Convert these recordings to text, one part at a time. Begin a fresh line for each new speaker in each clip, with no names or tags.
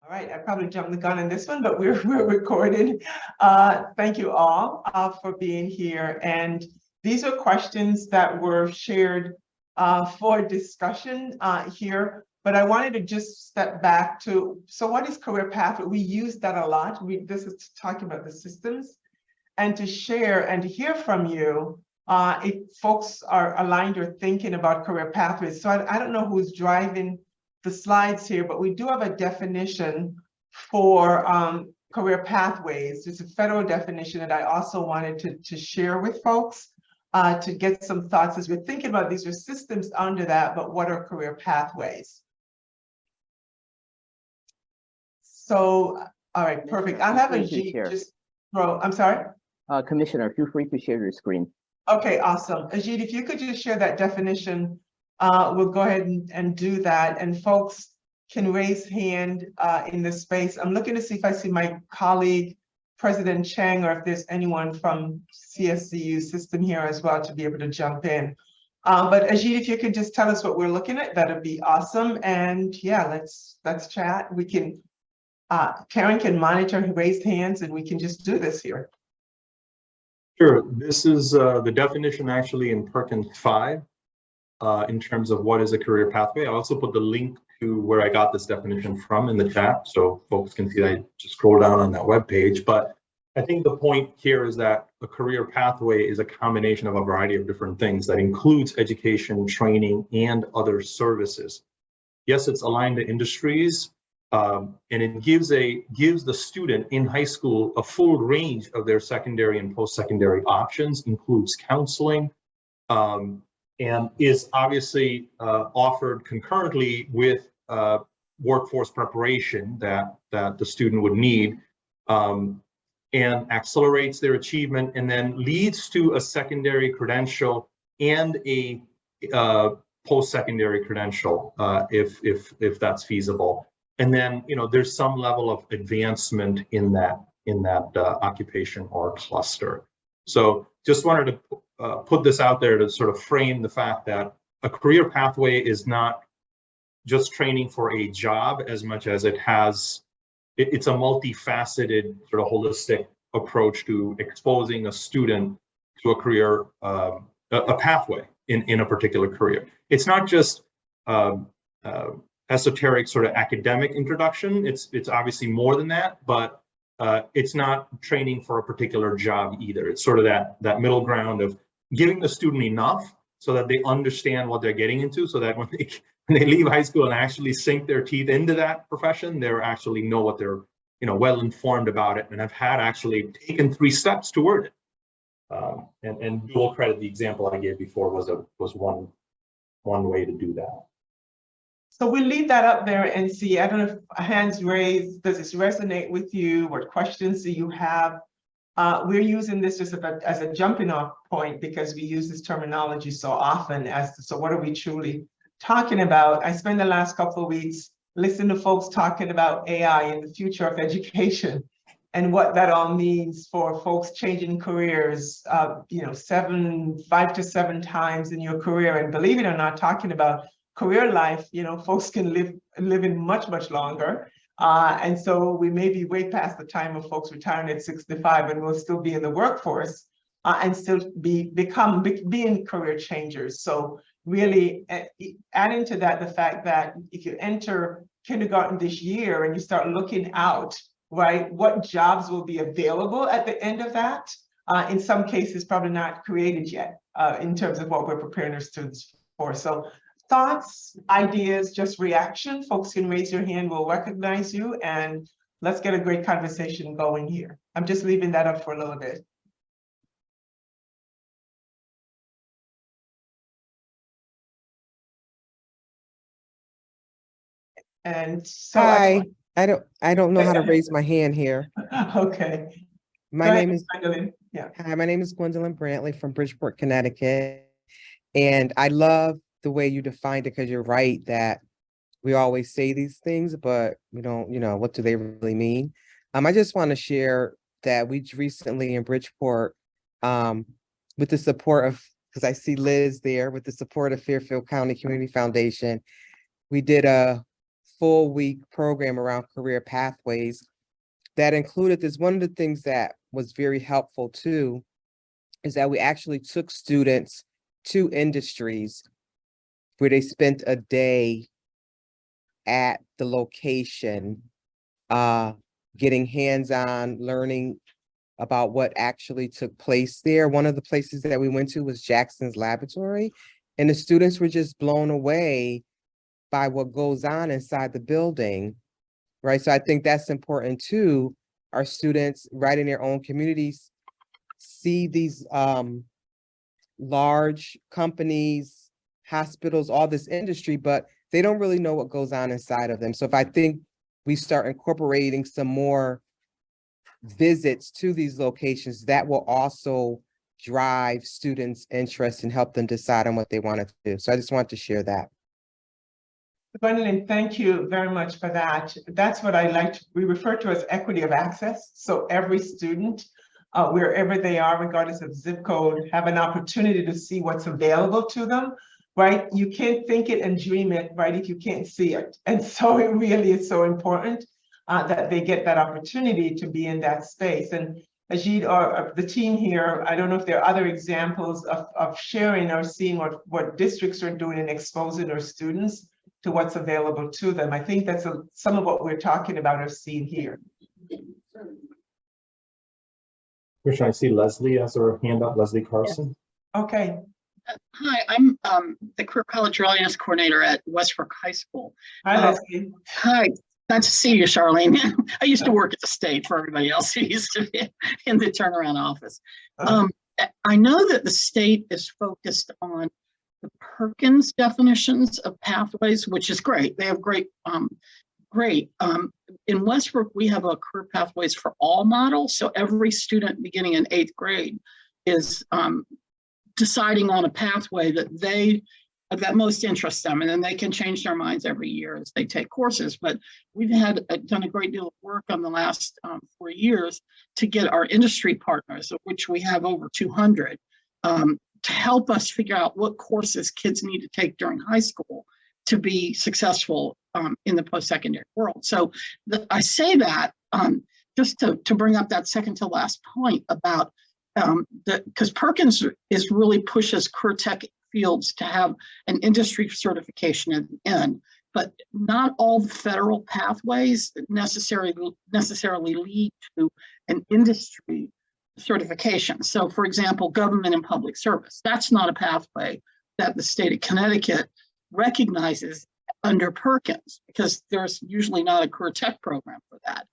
All right, I probably jumped the gun on this one, but we're recorded. Thank you all for being here. And these are questions that were shared for discussion here, but I wanted to just step back to, so what is career pathway? We use that a lot. This is talking about the systems, and to share and to hear from you if folks are aligned or thinking about career pathways. So I don't know who's driving the slides here, but we do have a definition for career pathways. There's a federal definition that I also wanted to share with folks to get some thoughts as we're thinking about these are systems under that, but what are career pathways? So, all right, perfect. I'll have Ajit just throw, I'm sorry?
Commissioner, feel free to share your screen.
Okay, awesome. Ajit, if you could just share that definition, we'll go ahead and do that. And folks can raise hand in this space. I'm looking to see if I see my colleague, President Chang, or if there's anyone from CSCU system here as well to be able to jump in. But Ajit, if you could just tell us what we're looking at, that'd be awesome. And yeah, let's chat. We can, Karen can monitor raised hands and we can just do this here.
Sure. This is the definition actually in Perkins 5 in terms of what is a career pathway. I also put the link to where I got this definition from in the chat, so folks can see that. I just scroll down on that webpage. But I think the point here is that a career pathway is a combination of a variety of different things that includes education, training, and other services. Yes, it's aligned to industries, and it gives the student in high school a full range of their secondary and post-secondary options, includes counseling, and is obviously offered concurrently with workforce preparation that the student would need, and accelerates their achievement, and then leads to a secondary credential and a post-secondary credential if that's feasible. And then, you know, there's some level of advancement in that occupation or cluster. So just wanted to put this out there to sort of frame the fact that a career pathway is not just training for a job as much as it's a multifaceted sort of holistic approach to exposing a student to a career, a pathway in a particular career. It's not just esoteric sort of academic introduction. It's obviously more than that, but it's not training for a particular job either. It's sort of that middle ground of giving the student enough so that they understand what they're getting into, so that when they leave high school and actually sink their teeth into that profession, they actually know what they're, you know, well informed about it, and have had actually taken 3 steps toward it. And dual credit, the example I gave before, was one way to do that.
So we'll leave that up there and see. I don't know if hands raised, does this resonate with you? What questions do you have? We're using this just as a jumping off point because we use this terminology so often so what are we truly talking about? I spent the last couple of weeks listening to folks talking about AI and the future of education and what that all means for folks changing careers, you know, 5 to 7 times in your career. And believe it or not, talking about career life, you know, folks can live in much longer. And so we may be way past the time of folks retiring at 65 and we'll still be in the workforce and still being career changers. So really adding to that, the fact that if you enter kindergarten this year and you start looking out, right, what jobs will be available at the end of that? In some cases, probably not created yet in terms of what we're preparing our students for. So thoughts, ideas, just reaction. Folks can raise your hand, we'll recognize you, and let's get a great conversation going here. I'm just leaving that up for a little bit. And so
hi, I don't know how to raise my hand here.
Okay.
My name is
Gwendolyn. Yeah.
Hi, my name is Gwendolyn Brantley from Bridgeport, Connecticut. And I love the way you defined it, because you're right that we always say these things, but we don't, you know, what do they really mean? I just want to share that we recently in Bridgeport, with the support of, because I see Liz there, with the support of Fairfield County Community Foundation, we did a full week program around career pathways that included this. One of the things that was very helpful too is that we actually took students to industries where they spent a day at the location, getting hands-on learning about what actually took place there. One of the places that we went to was Jackson's laboratory, and the students were just blown away by what goes on inside the building, right? So I think that's important too. Our students right in their own communities see these large companies, hospitals, all this industry, but they don't really know what goes on inside of them. So if I think we start incorporating some more visits to these locations, that will also drive students' interest and help them decide on what they want to do. So I just want to share that.
Gwendolyn, thank you very much for that. That's what we refer to as equity of access. So every student, wherever they are, regardless of zip code, have an opportunity to see what's available to them, right? You can't think it and dream it, right, if you can't see it. And so it really is so important that they get that opportunity to be in that space. And Ajit or the team here, I don't know if there are other examples of sharing or seeing what districts are doing and exposing their students to what's available to them. I think that's some of what we're talking about or seeing here.
Commissioner, I see Leslie has her hand up, Leslie Carson.
Okay.
Hi, I'm the Career College Readiness Coordinator at Westbrook High School.
Hi, Leslie.
Hi, nice to see you, Charlene. I used to work at the state for everybody else who used to be in the turnaround office. I know that the state is focused on the Perkins definitions of pathways, which is great. They have great. In Westbrook, we have a Career Pathways for All model. So every student beginning in 8th grade is deciding on a pathway that most interests them, and then they can change their minds every year as they take courses. But we've done a great deal of work on the last 4 years to get our industry partners, of which we have over 200, to help us figure out what courses kids need to take during high school to be successful in the post-secondary world. So I say that just to bring up that second to last point about because Perkins really pushes career tech fields to have an industry certification at the end, but not all the federal pathways necessarily lead to an industry certification. So for example, government and public service, that's not a pathway that the state of Connecticut recognizes under Perkins, because there's usually not a career tech program for that.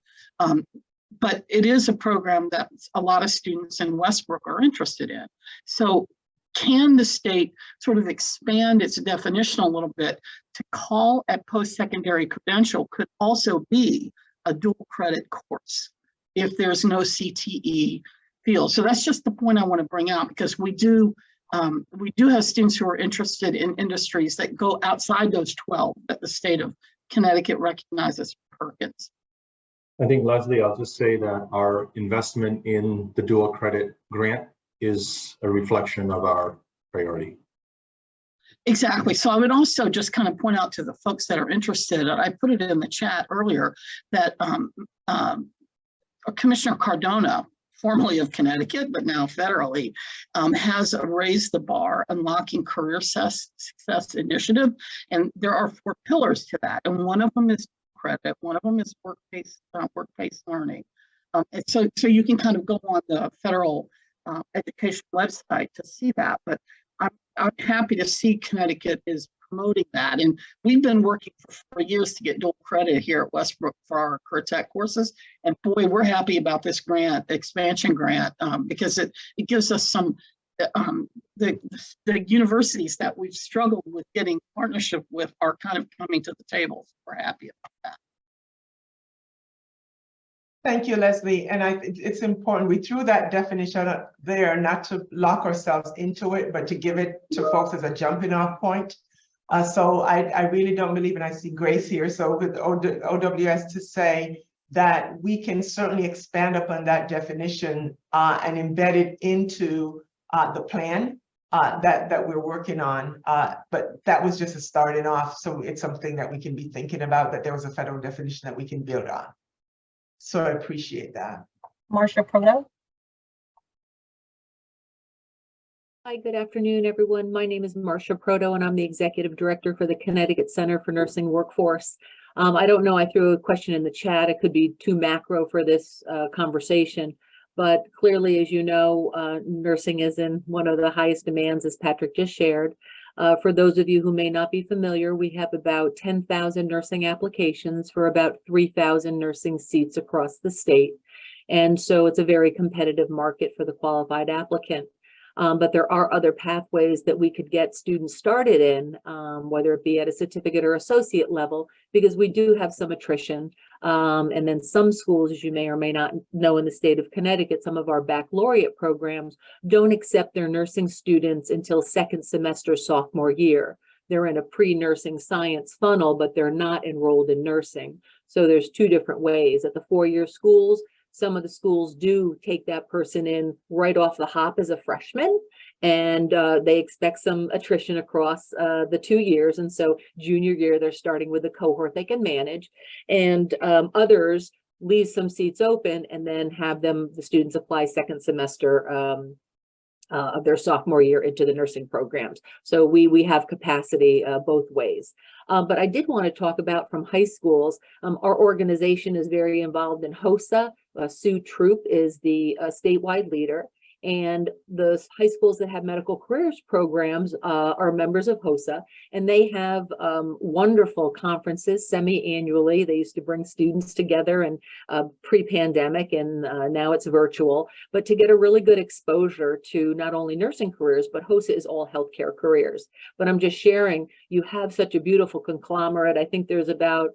But it is a program that a lot of students in Westbrook are interested in. So can the state sort of expand its definition a little bit to call a post-secondary credential could also be a dual credit course if there's no CTE field. So that's just the point I want to bring out, because we do have students who are interested in industries that go outside those 12 that the state of Connecticut recognizes Perkins.
I think, Leslie, I'll just say that our investment in the dual credit grant is a reflection of our priority.
Exactly. So I would also just kind of point out to the folks that are interested, I put it in the chat earlier, that Commissioner Cardona, formerly of Connecticut, but now federally, has raised the bar, Unlocking Career Success Initiative. And there are 4 pillars to that. And one of them is credit, one of them is work-based learning. And so you can kind of go on the federal education website to see that. But I'm happy to see Connecticut is promoting that. And we've been working for 4 years to get dual credit here at Westbrook for our career tech courses. And boy, we're happy about this grant, expansion grant, because it gives us some, the universities that we've struggled with getting partnership with are kind of coming to the table. So we're happy about that.
Thank you, Leslie. And it's important. We threw that definition up there not to lock ourselves into it, but to give it to folks as a jumping off point. So I really don't believe, and I see Grace here, so with OWS to say that we can certainly expand upon that definition and embed it into the plan that we're working on. But that was just a starting off. So it's something that we can be thinking about, that there was a federal definition that we can build on. So I appreciate that.
Marcia Proto.
Hi, good afternoon, everyone. My name is Marcia Proto, and I'm the Executive Director for the Connecticut Center for Nursing Workforce. I don't know, I threw a question in the chat. It could be too macro for this conversation, but clearly, as you know, nursing is in one of the highest demands, as Patrick just shared. For those of you who may not be familiar, we have about 10,000 nursing applications for about 3,000 nursing seats across the state. And so it's a very competitive market for the qualified applicant. But there are other pathways that we could get students started in, whether it be at a certificate or associate level, because we do have some attrition. And then some schools, as you may or may not know, in the state of Connecticut, some of our baccalaureate programs don't accept their nursing students until second semester sophomore year. They're in a pre-nursing science funnel, but they're not enrolled in nursing. So there's two different ways. At the four-year schools, some of the schools do take that person in right off the hop as a freshman, and they expect some attrition across the 2 years. And so junior year, they're starting with a cohort they can manage, and others leave some seats open and then have the students apply second semester of their sophomore year into the nursing programs. So we have capacity both ways. But I did want to talk about from high schools. Our organization is very involved in HOSA. Sue Troop is the statewide leader. And the high schools that have medical careers programs are members of HOSA, and they have wonderful conferences semi-annually. They used to bring students together and pre-pandemic, and now it's virtual, but to get a really good exposure to not only nursing careers, but HOSA is all healthcare careers. But I'm just sharing, you have such a beautiful conglomerate. I think there's about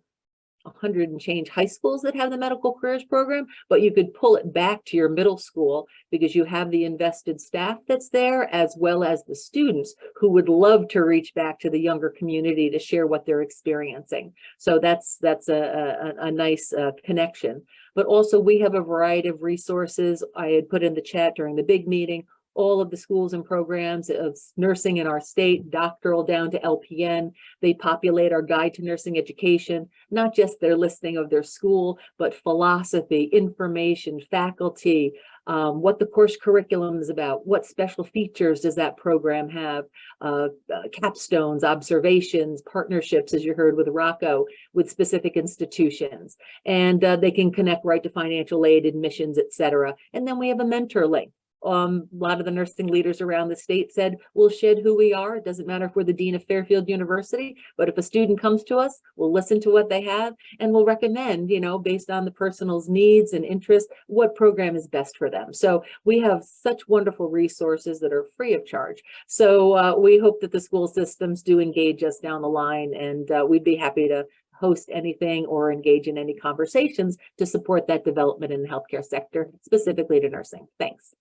100 and change high schools that have the medical careers program, but you could pull it back to your middle school because you have the invested staff that's there, as well as the students who would love to reach back to the younger community to share what they're experiencing. So that's a nice connection. But also we have a variety of resources. I had put in the chat during the big meeting, all of the schools and programs of nursing in our state, doctoral down to LPN. They populate our guide to nursing education, not just their listing of their school, but philosophy, information, faculty, what the course curriculum is about, what special features does that program have, capstones, observations, partnerships, as you heard with Rocco, with specific institutions. And they can connect right to financial aid, admissions, et cetera. And then we have a mentor link. A lot of the nursing leaders around the state said, we'll shed who we are. It doesn't matter if we're the dean of Fairfield University, but if a student comes to us, we'll listen to what they have and we'll recommend, based on the person's needs and interests, what program is best for them. So we have such wonderful resources that are free of charge. So we hope that the school systems do engage us down the line, and we'd be happy to host anything or engage in any conversations to support that development in the healthcare sector, specifically to nursing. Thanks.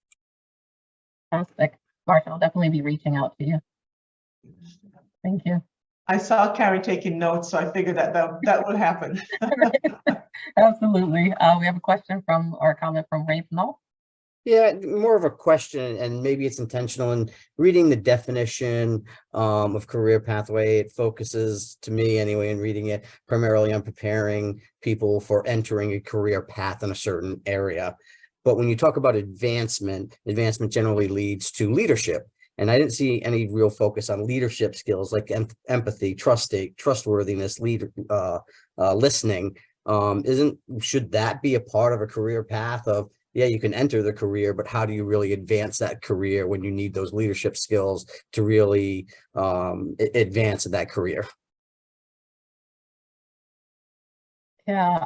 Fantastic. Marcia, I'll definitely be reaching out to you. Thank you.
I saw Carrie taking notes, so I figured that will happen.
Absolutely. We have a question or a comment from Pineault.
Yeah, more of a question, and maybe it's intentional. In reading the definition of career pathway, it focuses, to me anyway, in reading it, primarily on preparing people for entering a career path in a certain area. But when you talk about advancement generally leads to leadership. And I didn't see any real focus on leadership skills like empathy, trustworthiness, listening. Should that be a part of a career path of, yeah, you can enter the career, but how do you really advance that career when you need those leadership skills to really advance in that career?
Yeah,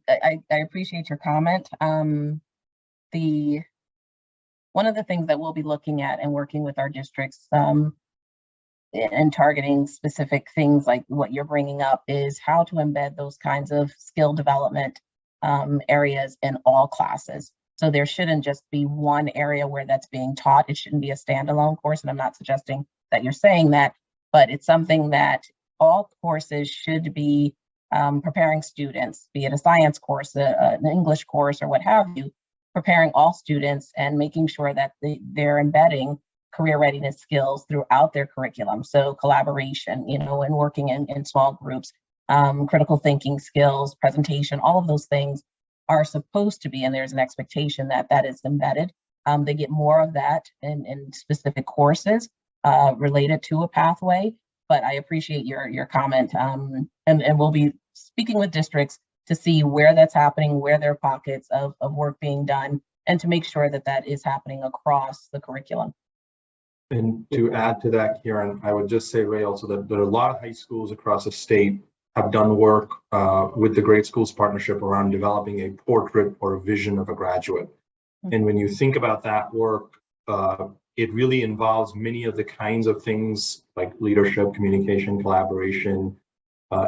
I appreciate your comment. One of the things that we'll be looking at and working with our districts and targeting specific things like what you're bringing up is how to embed those kinds of skill development areas in all classes. So there shouldn't just be one area where that's being taught. It shouldn't be a standalone course, and I'm not suggesting that you're saying that, but it's something that all courses should be preparing students, be it a science course, an English course, or what have you, preparing all students and making sure that they're embedding career readiness skills throughout their curriculum. So collaboration, you know, and working in small groups, critical thinking skills, presentation, all of those things are supposed to be, and there's an expectation that that is embedded. They get more of that in specific courses related to a pathway, but I appreciate your comment, and we'll be speaking with districts to see where that's happening, where there are pockets of work being done, and to make sure that that is happening across the curriculum.
And to add to that, Karen, I would just say, Ray, also that there are a lot of high schools across the state have done work with the Great Schools Partnership around developing a portrait or a vision of a graduate. And when you think about that work, it really involves many of the kinds of things like leadership, communication, collaboration,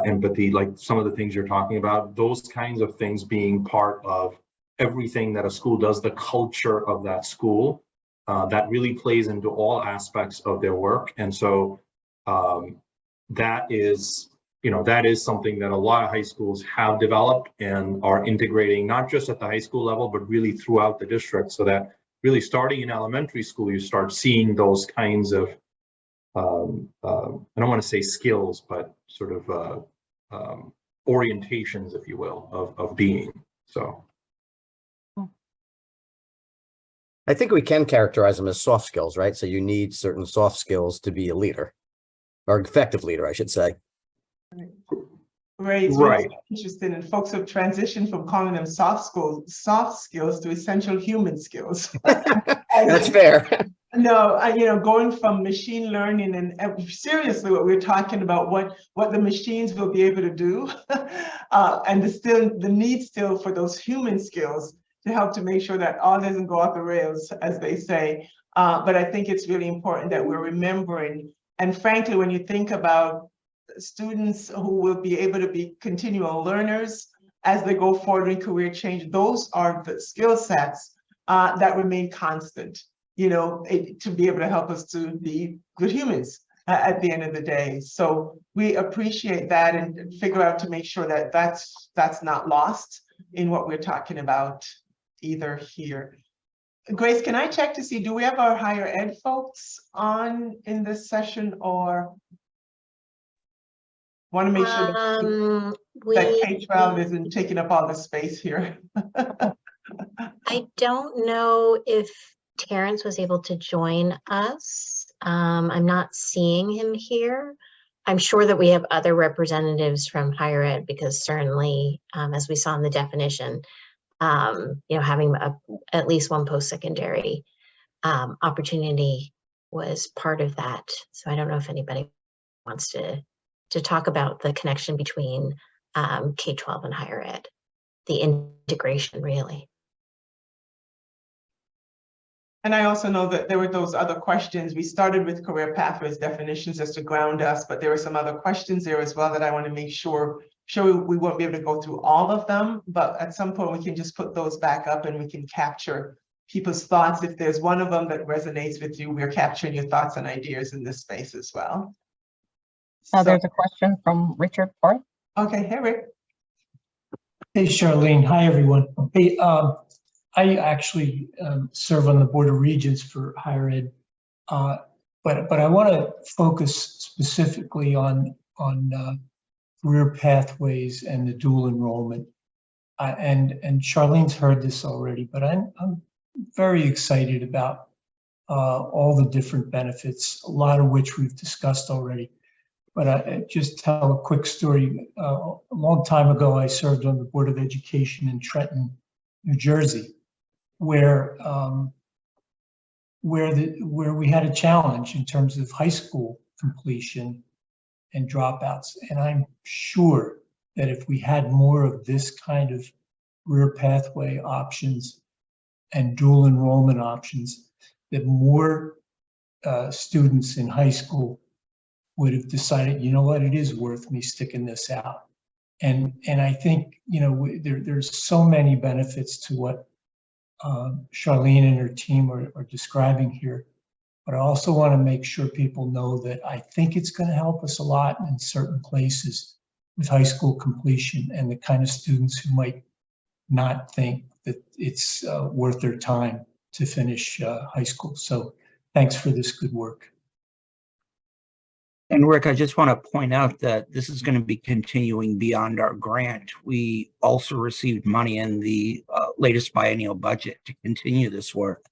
empathy, like some of the things you're talking about, those kinds of things being part of everything that a school does, the culture of that school, that really plays into all aspects of their work. And so that is, you know, that is something that a lot of high schools have developed and are integrating, not just at the high school level, but really throughout the district, so that really starting in elementary school, you start seeing those kinds of, I don't want to say skills, but sort of orientations, if you will, of being. So
I think we can characterize them as soft skills, right? So you need certain soft skills to be a leader, or effective leader, I should say.
Right. It's
Right.
really interesting, and folks have transitioned from calling them soft skills to essential human skills.
That's fair.
No, you know, going from machine learning and seriously what we're talking about, what the machines will be able to do, and the need still for those human skills to help to make sure that all doesn't go off the rails, as they say. But I think it's really important that we're remembering, and frankly, when you think about students who will be able to be continual learners as they go forward in career change, those are the skill sets that remain constant, you know, to be able to help us to be good humans at the end of the day. So we appreciate that and figure out to make sure that that's not lost in what we're talking about either here. Grace, can I check to see, do we have our higher ed folks on in this session, or want to make sure that K-12 isn't taking up all the space here?
I don't know if Terrence was able to join us. I'm not seeing him here. I'm sure that we have other representatives from higher ed, because certainly, as we saw in the definition, you know, having at least one post-secondary opportunity was part of that. So I don't know if anybody wants to talk about the connection between K-12 and higher ed, the integration, really.
And I also know that there were those other questions. We started with career pathways definitions just to ground us, but there were some other questions there as well that I want to make sure we won't be able to go through all of them, but at some point we can just put those back up and we can capture people's thoughts. If there's one of them that resonates with you, we're capturing your thoughts and ideas in this space as well.
There's a question from Richard Porth.
Okay, hey Rick.
Hey Charlene, hi everyone. Hey, I actually serve on the Board of Regents for higher ed, but I want to focus specifically on career pathways and the dual enrollment. And Charlene's heard this already, but I'm very excited about all the different benefits, a lot of which we've discussed already. But I just tell a quick story. A long time ago, I served on the Board of Education in Trenton, New Jersey, where we had a challenge in terms of high school completion and dropouts. And I'm sure that if we had more of this kind of career pathway options and dual enrollment options, that more students in high school would have decided, you know what, it is worth me sticking this out. And I think, you know, there's so many benefits to what Charlene and her team are describing here. But I also want to make sure people know that I think it's going to help us a lot in certain places with high school completion and the kind of students who might not think that it's worth their time to finish high school. So Thanks for this good work.
And Rick, I just want to point out that this is going to be continuing beyond our grant. We also received money in the latest biennial budget to continue this work.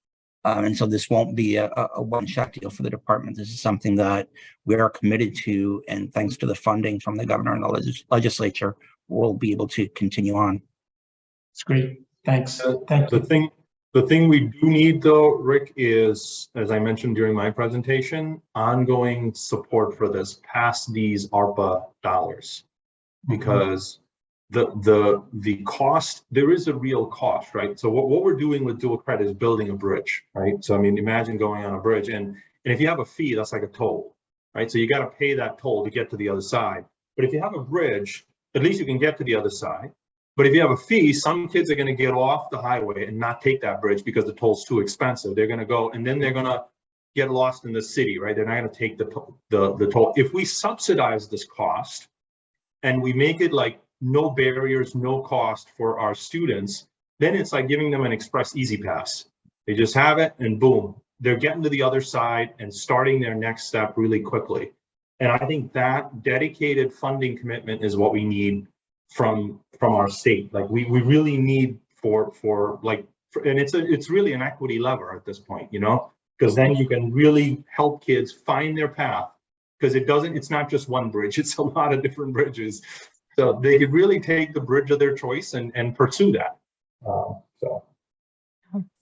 And so this won't be a one-shot deal for the department. This is something that we are committed to, and thanks to the funding from the governor and the legislature, we'll be able to continue on.
It's great. Thanks. Thank you.
The thing we do need though, Rick, is, as I mentioned during my presentation, ongoing support for this past these ARPA dollars, because the cost, there is a real cost, right? So what we're doing with dual credit is building a bridge, right? So I mean, imagine going on a bridge, and if you have a fee, that's like a toll, right? So you got to pay that toll to get to the other side. But if you have a bridge, at least you can get to the other side. But if you have a fee, some kids are going to get off the highway and not take that bridge because the toll's too expensive. They're going to go, and then they're going to get lost in the city, right? They're not going to take the toll. If we subsidize this cost and we make it like no barriers, no cost for our students, then it's like giving them an express easy pass. They just have it and boom, they're getting to the other side and starting their next step really quickly. And I think that dedicated funding commitment is what we need from our state. Like we really need and it's really an equity lever at this point, you know, because then you can really help kids find their path, because it's not just one bridge, it's a lot of different bridges. So they could really take the bridge of their choice and pursue that.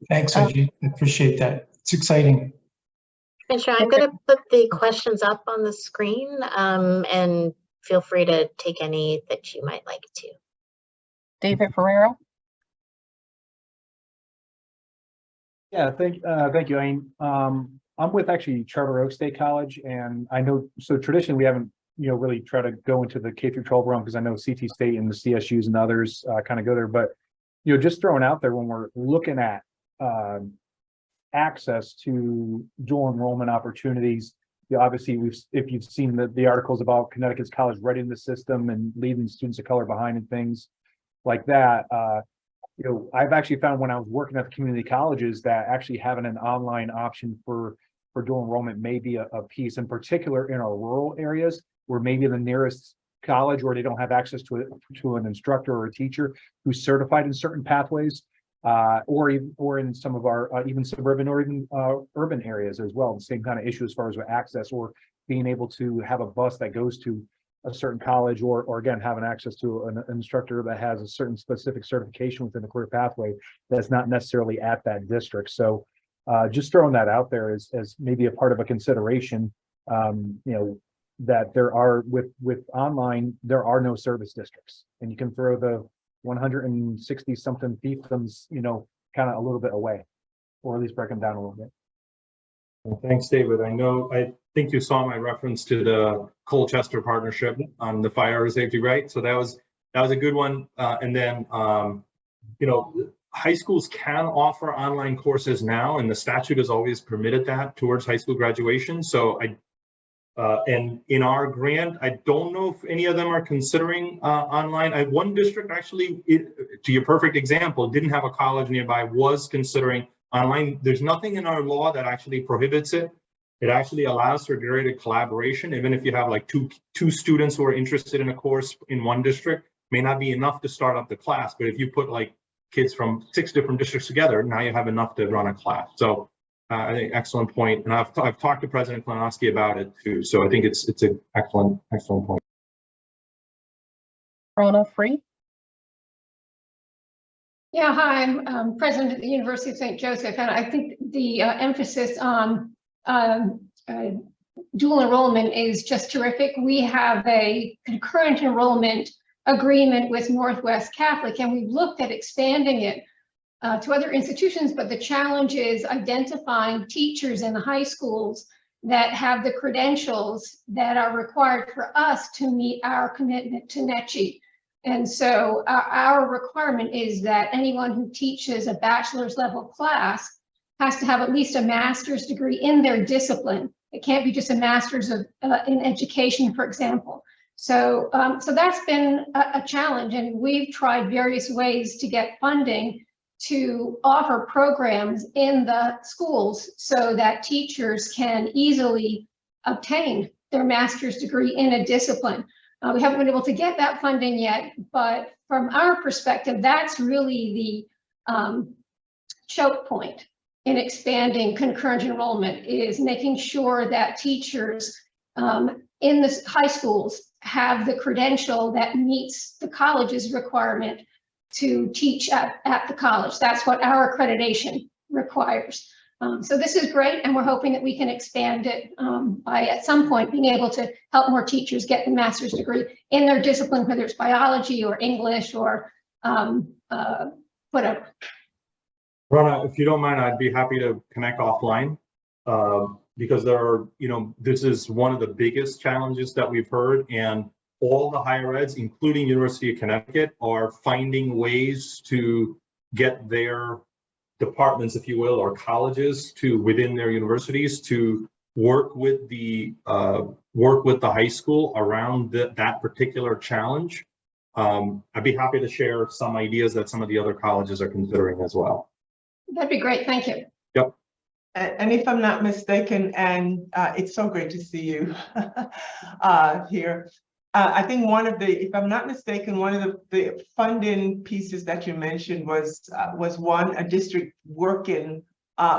Thanks, Ajit. I appreciate that. It's exciting.
Commissioner, I'm going to put the questions up on the screen, and feel free to take any that you might like to.
David Ferraira.
Yeah, thank you, Aine. I'm with actually Charter Oak State College, and I know, so traditionally we haven't, really try to go into the K through 12 realm, because I know CT State and the CSUs and others kind of go there, but just throwing out there, when we're looking at access to dual enrollment opportunities, obviously if you've seen the articles about Connecticut's college readiness system and leaving students of color behind and things like that, I've actually found when I was working at the community colleges that actually having an online option for dual enrollment may be a piece, in particular in our rural areas where maybe the nearest college, or they don't have access to an instructor or a teacher who's certified in certain pathways, or in some of our even suburban or even urban areas as well. The same kind of issue as far as with access, or being able to have a bus that goes to a certain college, or again, having access to an instructor that has a certain specific certification within the career pathway that's not necessarily at that district. So just throwing that out there as maybe a part of a consideration, that there are with online, there are no service districts, and you can throw the 160 something fiefdoms, kind of a little bit away, or at least break them down a little bit.
Well, thanks, David. I think you saw my reference to the Colchester partnership on the fire safety, right? So that was a good one. And then, high schools can offer online courses now, and the statute has always permitted that towards high school graduation. So and in our grant, I don't know if any of them are considering online. I had one district actually, to your perfect example, didn't have a college nearby, was considering online. There's nothing in our law that actually prohibits it. It actually allows for greater collaboration, even if you have like two students who are interested in a course in one district. May not be enough to start up the class, but if you put like kids from 6 different districts together, now you have enough to run a class. So I think excellent point, and I've talked to President Klonowski about it too. So I think it's an excellent point.
Rhona, free.
Yeah, hi, I'm president of the University of St. Joseph, and I think the emphasis on dual enrollment is just terrific. We have a concurrent enrollment agreement with Northwest Catholic, and we've looked at expanding it to other institutions, but the challenge is identifying teachers in the high schools that have the credentials that are required for us to meet our commitment to NECHI. And so our requirement is that anyone who teaches a bachelor's level class has to have at least a master's degree in their discipline. It can't be just a master's in education, for example. So that's been a challenge, and we've tried various ways to get funding to offer programs in the schools so that teachers can easily obtain their master's degree in a discipline. We haven't been able to get that funding yet, but from our perspective, that's really the choke point in expanding concurrent enrollment, is making sure that teachers in the high schools have the credential that meets the college's requirement to teach at the college. That's what our accreditation requires. So this is great, and we're hoping that we can expand it by at some point being able to help more teachers get the master's degree in their discipline, whether it's biology or English or whatever.
Rhona, if you don't mind, I'd be happy to connect offline because there are, this is one of the biggest challenges that we've heard, and all the higher eds, including University of Connecticut, are finding ways to get their departments, if you will, or colleges to within their universities to work with the high school around that particular challenge. I'd be happy to share some ideas that some of the other colleges are considering as well.
That'd be great. Thank you.
Yep.
And if I'm not mistaken, and it's so great to see you here. I think if I'm not mistaken, one of the funding pieces that you mentioned was a district working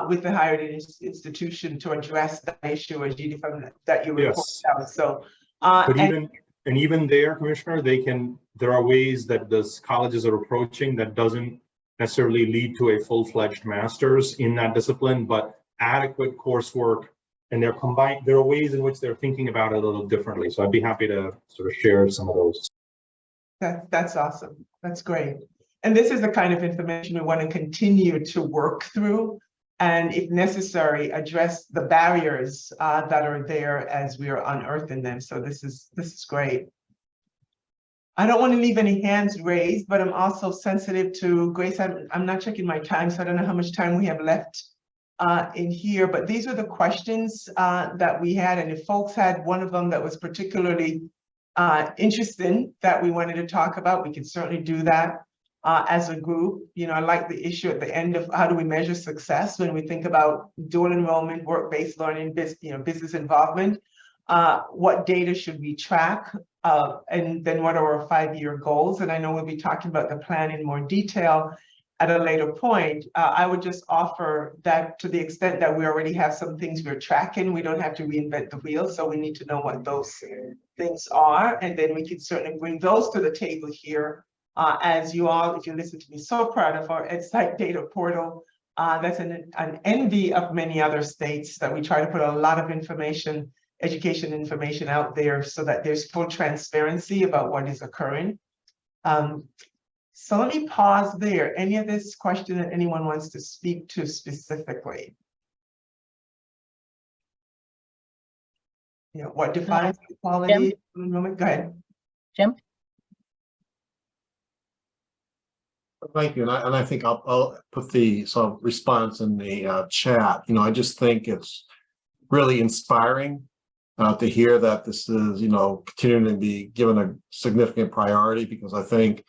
with the higher ed institution to address that issue, as you that you reported out. So,
but even there, Commissioner, there are ways that those colleges are approaching that doesn't necessarily lead to a full-fledged master's in that discipline, but adequate coursework. And there are ways in which they're thinking about it a little differently. So I'd be happy to sort of share some of those.
That's awesome. That's great. And this is the kind of information we want to continue to work through, and if necessary, address the barriers that are there as we are unearthing them. So this is great. I don't want to leave any hands raised, but I'm also sensitive to Grace. I'm not checking my time, so I don't know how much time we have left in here, but these are the questions that we had, and if folks had one of them that was particularly interesting that we wanted to talk about, we can certainly do that as a group. I like the issue at the end of how do we measure success when we think about dual enrollment, work-based learning, business involvement. What data should we track, and then what are our 5-year goals? And I know we'll be talking about the plan in more detail at a later point. I would just offer that to the extent that we already have some things we're tracking, we don't have to reinvent the wheel. So we need to know what those things are. And then we can certainly bring those to the table here. As you all, if you listen to me, so proud of our EdSite data portal. That's an envy of many other states, that we try to put a lot of information, education information out there so that there's full transparency about what is occurring. So let me pause there. Any of this question that anyone wants to speak to specifically? What defines equality? Go ahead.
Jim?
Thank you. And I think I'll put the response in the chat. I just think it's really inspiring to hear that this is, continuing to be given a significant priority, because I think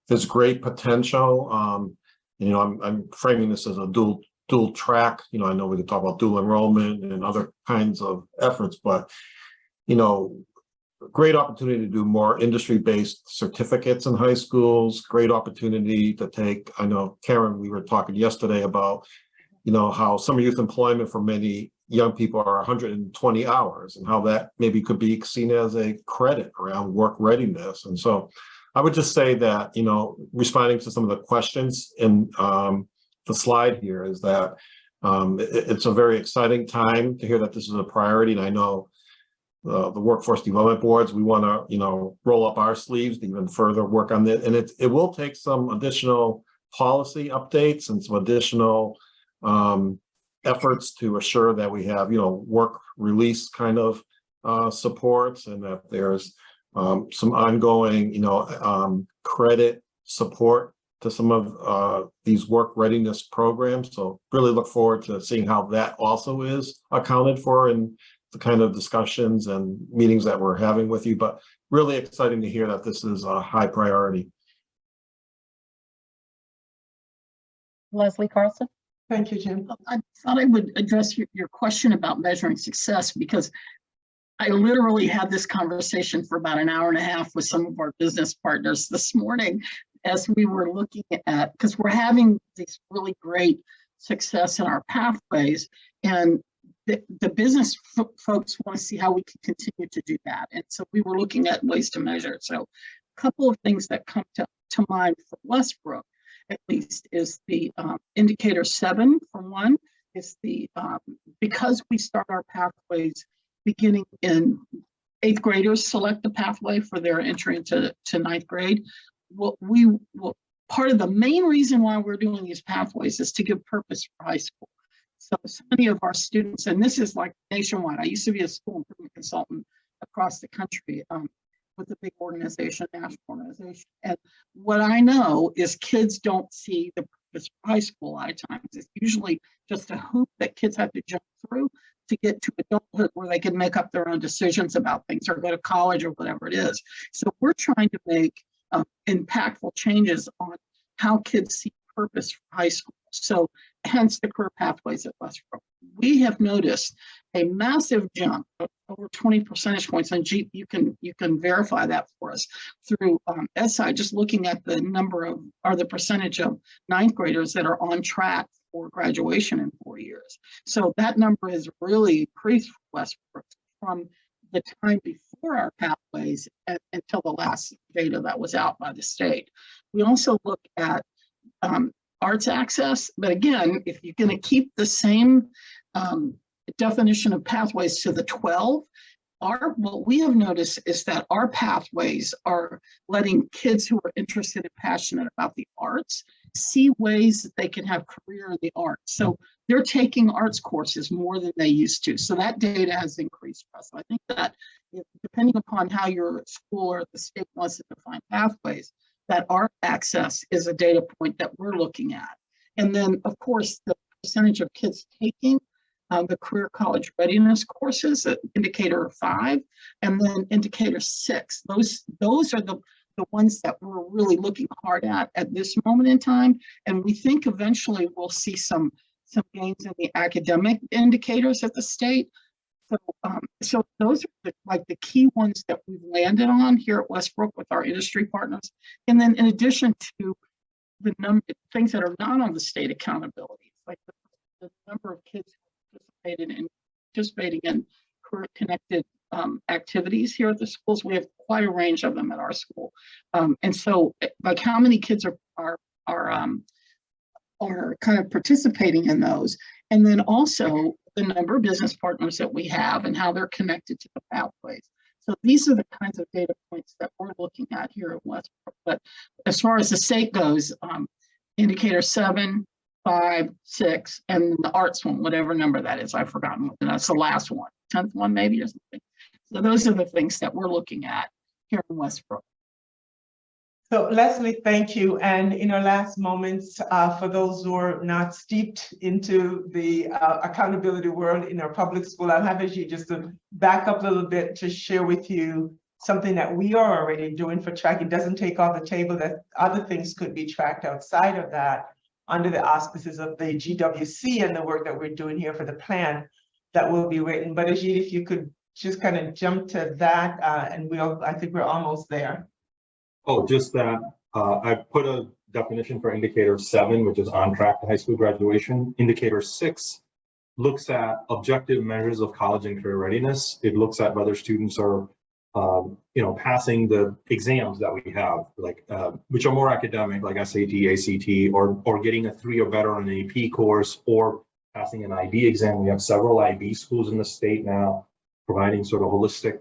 there's great potential. I'm framing this as a dual track. I know we can talk about dual enrollment and other kinds of efforts, but great opportunity to do more industry-based certificates in high schools. Great opportunity to take. I know, Karen, we were talking yesterday about how summer youth employment for many young people are 120 hours, and how that maybe could be seen as a credit around work readiness. And so I would just say that, responding to some of the questions in the slide here, is that it's a very exciting time to hear that this is a priority. And I know the workforce development boards, we want to, roll up our sleeves to even further work on this. And it will take some additional policy updates and some additional efforts to assure that we have, work release kind of supports, and that there's some ongoing, credit support to some of these work readiness programs. So really look forward to seeing how that also is accounted for in the kind of discussions and meetings that we're having with you. But really exciting to hear that this is a high priority.
Leslie Carlson.
Thank you, Jim.
I thought I would address your question about measuring success, because I literally had this conversation for about an hour and a half with some of our business partners this morning as we were looking at, because we're having these really great success in our pathways, and the business folks want to see how we can continue to do that. And so we were looking at ways to measure it. So a couple of things that come to mind for Westbrook, at least, is the indicator 7, for one. It's the, because we start our pathways beginning in 8th graders select the pathway for their entry into 9th grade. Part of the main reason why we're doing these pathways is to give purpose for high school. So many of our students, and this is like nationwide, I used to be a school improvement consultant across the country with a big organization, national organization. And what I know is kids don't see the purpose for high school a lot of times. It's usually just a hoop that kids have to jump through to get to adulthood where they can make up their own decisions about things or go to college or whatever it is. So we're trying to make impactful changes on how kids see purpose for high school. So hence the career pathways at Westbrook. We have noticed a massive jump, over 20 percentage points, and you can verify that for us through SI, just looking at the number of, or the percentage of 9th graders that are on track for graduation in 4 years. So that number has really increased for Westbrook from the time before our pathways until the last data that was out by the state. We also look at arts access, but again, if you're going to keep the same definition of pathways to the 12, what we have noticed is that our pathways are letting kids who are interested and passionate about the arts see ways that they can have career in the arts. So they're taking arts courses more than they used to. So that data has increased for us. I think that depending upon how your school or the state wants to define pathways, that art access is a data point that we're looking at. And then, of course, the percentage of kids taking the career college readiness courses, indicator 5, and then indicator 6. Those are the ones that we're really looking hard at this moment in time. And we think eventually we'll see some gains in the academic indicators at the state. So those are the key ones that we've landed on here at Westbrook with our industry partners. And then in addition to the things that are not on the state accountability, like the number of kids participating in career connected activities here at the schools. We have quite a range of them at our school. And so like how many kids are kind of participating in those. And then also the number of business partners that we have and how they're connected to the pathways. So these are the kinds of data points that we're looking at here at Westbrook. But as far as the state goes, indicator 7, 5, 6, and the arts one, whatever number that is, I've forgotten. That's the last one, 10th one maybe or something. So those are the things that we're looking at here in Westbrook.
So Leslie, thank you. And in our last moments, for those who are not steeped into the accountability world in our public school, I'll have you just to back up a little bit to share with you something that we are already doing for track. It doesn't take off the table that other things could be tracked outside of that under the auspices of the GWC and the work that we're doing here for the plan that will be written. But Ajit, if you could just kind of jump to that, and I think we're almost there.
Oh, just that I put a definition for indicator 7, which is on track to high school graduation. Indicator 6 looks at objective measures of college and career readiness. It looks at whether students are, passing the exams that we have, like which are more academic, like SAT, ACT, or getting a 3 or better on an AP course, or passing an IB exam. We have several IB schools in the state now providing sort of holistic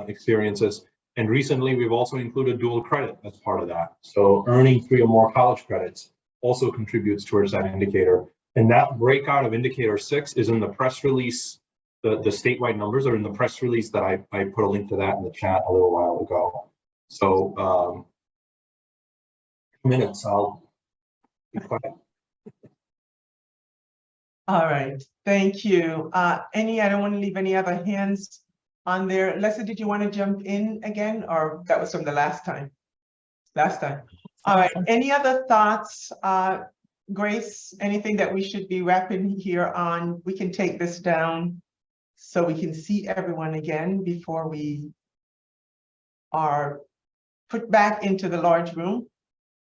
experiences. And recently, we've also included dual credit as part of that. So earning 3 or more college credits also contributes towards that indicator. And that breakout of indicator 6 is in the press release. The statewide numbers are in the press release that I put a link to that in the chat a little while ago. So minutes, I'll be quiet.
All right, thank you. I don't want to leave any other hands on there. Leslie, did you want to jump in again, or that was from the last time? All right, any other thoughts? Grace, anything that we should be wrapping here on? We can take this down so we can see everyone again before we are put back into the large room.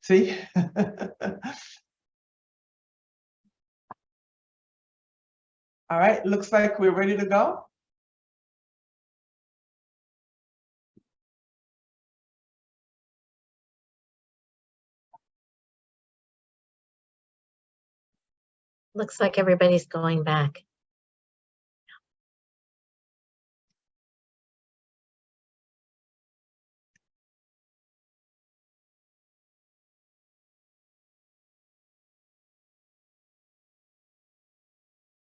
See? All right, looks like we're ready to go.
Looks like everybody's going back.